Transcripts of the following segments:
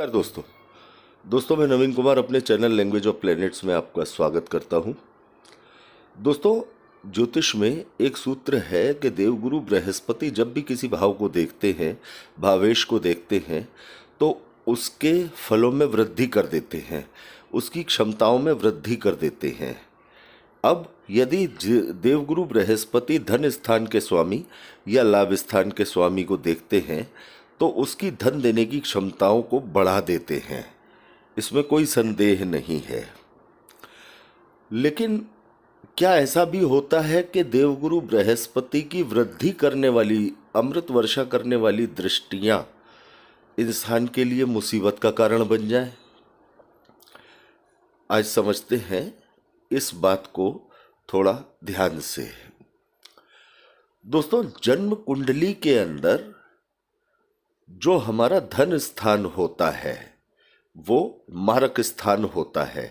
नमस्कार दोस्तों मैं नवीन कुमार अपने चैनल लैंग्वेज ऑफ प्लैनेट्स में आपका स्वागत करता हूं। दोस्तों, ज्योतिष में एक सूत्र है कि देवगुरु बृहस्पति जब भी किसी भाव को देखते हैं, भावेश को देखते हैं, तो उसके फलों में वृद्धि कर देते हैं, उसकी क्षमताओं में वृद्धि कर देते हैं। अब यदि देवगुरु बृहस्पति धन स्थान के स्वामी या लाभ स्थान के स्वामी को देखते हैं तो उसकी धन देने की क्षमताओं को बढ़ा देते हैं, इसमें कोई संदेह नहीं है। लेकिन क्या ऐसा भी होता है कि देवगुरु बृहस्पति की वृद्धि करने वाली, अमृत वर्षा करने वाली दृष्टियां इंसान के लिए मुसीबत का कारण बन जाए? आज समझते हैं इस बात को थोड़ा ध्यान से। दोस्तों, जन्म कुंडली के अंदर जो हमारा धन स्थान होता है वो मारक स्थान होता है,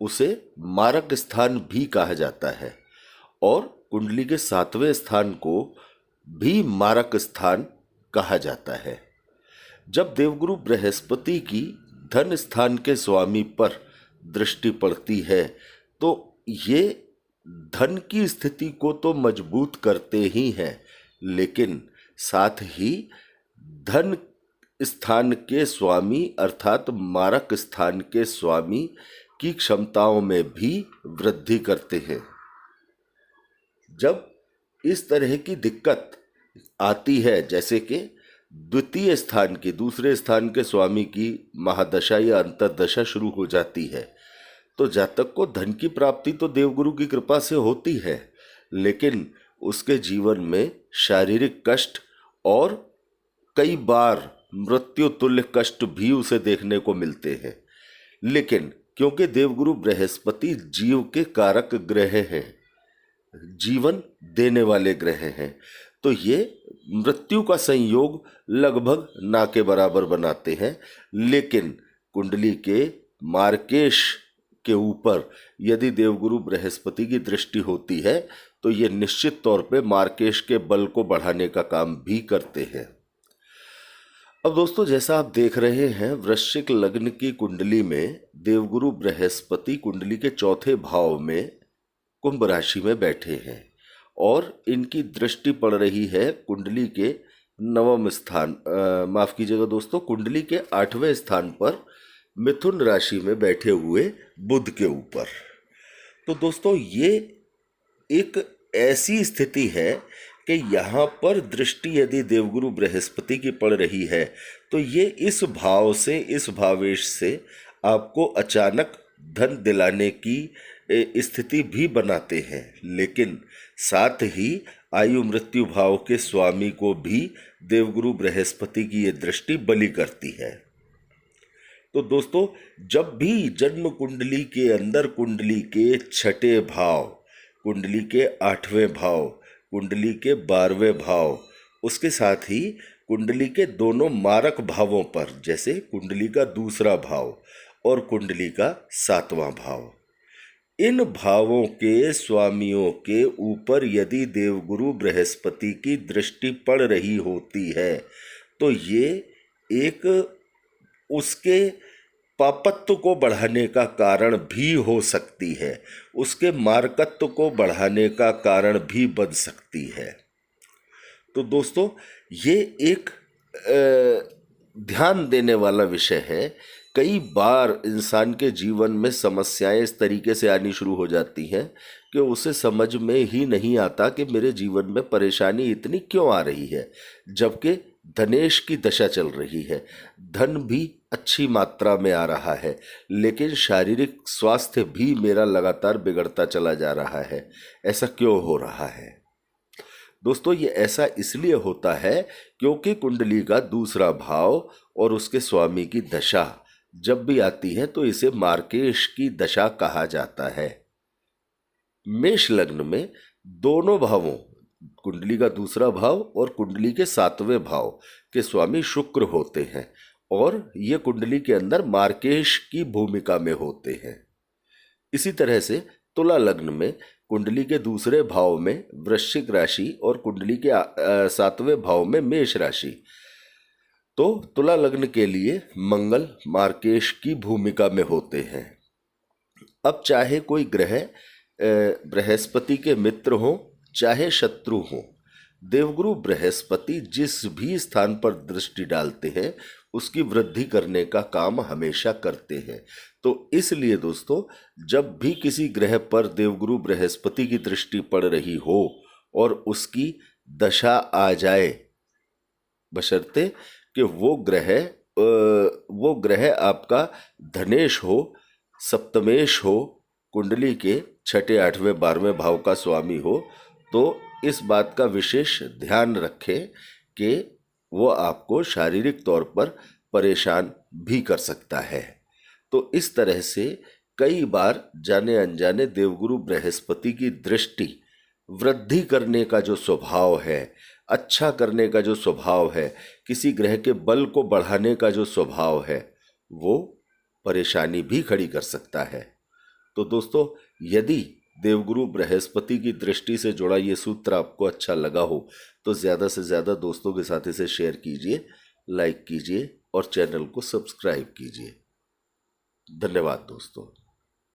उसे मारक स्थान भी कहा जाता है, और कुंडली के 7वें स्थान को भी मारक स्थान कहा जाता है। जब देवगुरु बृहस्पति की धन स्थान के स्वामी पर दृष्टि पड़ती है तो ये धन की स्थिति को तो मजबूत करते ही हैं, लेकिन साथ ही धन स्थान के स्वामी अर्थात मारक स्थान के स्वामी की क्षमताओं में भी वृद्धि करते हैं। जब इस तरह की दिक्कत आती है, जैसे कि द्वितीय स्थान की, दूसरे स्थान के स्वामी की महादशा या अंतर्दशा शुरू हो जाती है, तो जातक को धन की प्राप्ति तो देवगुरु की कृपा से होती है, लेकिन उसके जीवन में शारीरिक कष्ट और कई बार मृत्यु तुल्य कष्ट भी उसे देखने को मिलते हैं। लेकिन क्योंकि देवगुरु बृहस्पति जीव के कारक ग्रह हैं, जीवन देने वाले ग्रह हैं, तो ये मृत्यु का संयोग लगभग ना के बराबर बनाते हैं। लेकिन कुंडली के मार्केश के ऊपर यदि देवगुरु बृहस्पति की दृष्टि होती है तो ये निश्चित तौर पे मार्केश के बल को बढ़ाने का काम भी करते हैं। अब दोस्तों, जैसा आप देख रहे हैं, वृश्चिक लग्न की कुंडली में देवगुरु बृहस्पति कुंडली के 4थे भाव में कुंभ राशि में बैठे हैं और इनकी दृष्टि पड़ रही है कुंडली के 9वें स्थान, माफ कीजिएगा दोस्तों, कुंडली के 8वें स्थान पर मिथुन राशि में बैठे हुए बुध के ऊपर। तो दोस्तों, ये एक ऐसी स्थिति है कि यहाँ पर दृष्टि यदि देवगुरु बृहस्पति की पड़ रही है तो ये इस भाव से, इस भावेश से आपको अचानक धन दिलाने की स्थिति भी बनाते हैं, लेकिन साथ ही आयु मृत्यु भाव के स्वामी को भी देवगुरु बृहस्पति की ये दृष्टि बलि करती है। तो दोस्तों, जब भी जन्म कुंडली के अंदर कुंडली के 6ठे भाव, कुंडली के 8वें भाव, कुंडली के 12वें भाव, उसके साथ ही कुंडली के दोनों मारक भावों पर, जैसे कुंडली का 2रा भाव और कुंडली का 7वां भाव, इन भावों के स्वामियों के ऊपर यदि देवगुरु बृहस्पति की दृष्टि पड़ रही होती है तो ये एक उसके पापत्व को बढ़ाने का कारण भी हो सकती है, उसके मारकत्व को बढ़ाने का कारण भी बन सकती है। तो दोस्तों, ये एक ध्यान देने वाला विषय है। कई बार इंसान के जीवन में समस्याएं इस तरीके से आनी शुरू हो जाती हैं कि उसे समझ में ही नहीं आता कि मेरे जीवन में परेशानी इतनी क्यों आ रही है, जबकि धनेश की दशा चल रही है, धन भी अच्छी मात्रा में आ रहा है, लेकिन शारीरिक स्वास्थ्य भी मेरा लगातार बिगड़ता चला जा रहा है। ऐसा क्यों हो रहा है? दोस्तों, ये ऐसा इसलिए होता है क्योंकि कुंडली का 2रा भाव और उसके स्वामी की दशा जब भी आती है तो इसे मार्केश की दशा कहा जाता है। मेष लग्न में दोनों भावों, कुंडली का 2रा भाव और कुंडली के 7वें भाव के स्वामी शुक्र होते हैं और ये कुंडली के अंदर मार्केश की भूमिका में होते हैं। इसी तरह से तुला लग्न में कुंडली के 2रे भाव में वृश्चिक राशि और कुंडली के 7वें भाव में मेष राशि, तो तुला लग्न के लिए मंगल मार्केश की भूमिका में होते हैं। अब चाहे कोई ग्रह बृहस्पति के मित्र हो चाहे शत्रु हो, देवगुरु बृहस्पति जिस भी स्थान पर दृष्टि डालते हैं उसकी वृद्धि करने का काम हमेशा करते हैं। तो इसलिए दोस्तों, जब भी किसी ग्रह पर देवगुरु बृहस्पति की दृष्टि पड़ रही हो और उसकी दशा आ जाए, बशर्ते कि वो ग्रह आपका धनेश हो, सप्तमेश हो, कुंडली के छठे, आठवें, 12वें भाव का स्वामी हो, तो इस बात का विशेष ध्यान रखें कि वो आपको शारीरिक तौर पर परेशान भी कर सकता है। तो इस तरह से कई बार जाने अनजाने देवगुरु बृहस्पति की दृष्टि वृद्धि करने का जो स्वभाव है, अच्छा करने का जो स्वभाव है, किसी ग्रह के बल को बढ़ाने का जो स्वभाव है, वो परेशानी भी खड़ी कर सकता है। तो दोस्तों, यदि देवगुरु बृहस्पति की दृष्टि से जुड़ा ये सूत्र आपको अच्छा लगा हो तो ज़्यादा से ज़्यादा दोस्तों के साथ इसे शेयर कीजिए, लाइक कीजिए और चैनल को सब्सक्राइब कीजिए। धन्यवाद दोस्तों।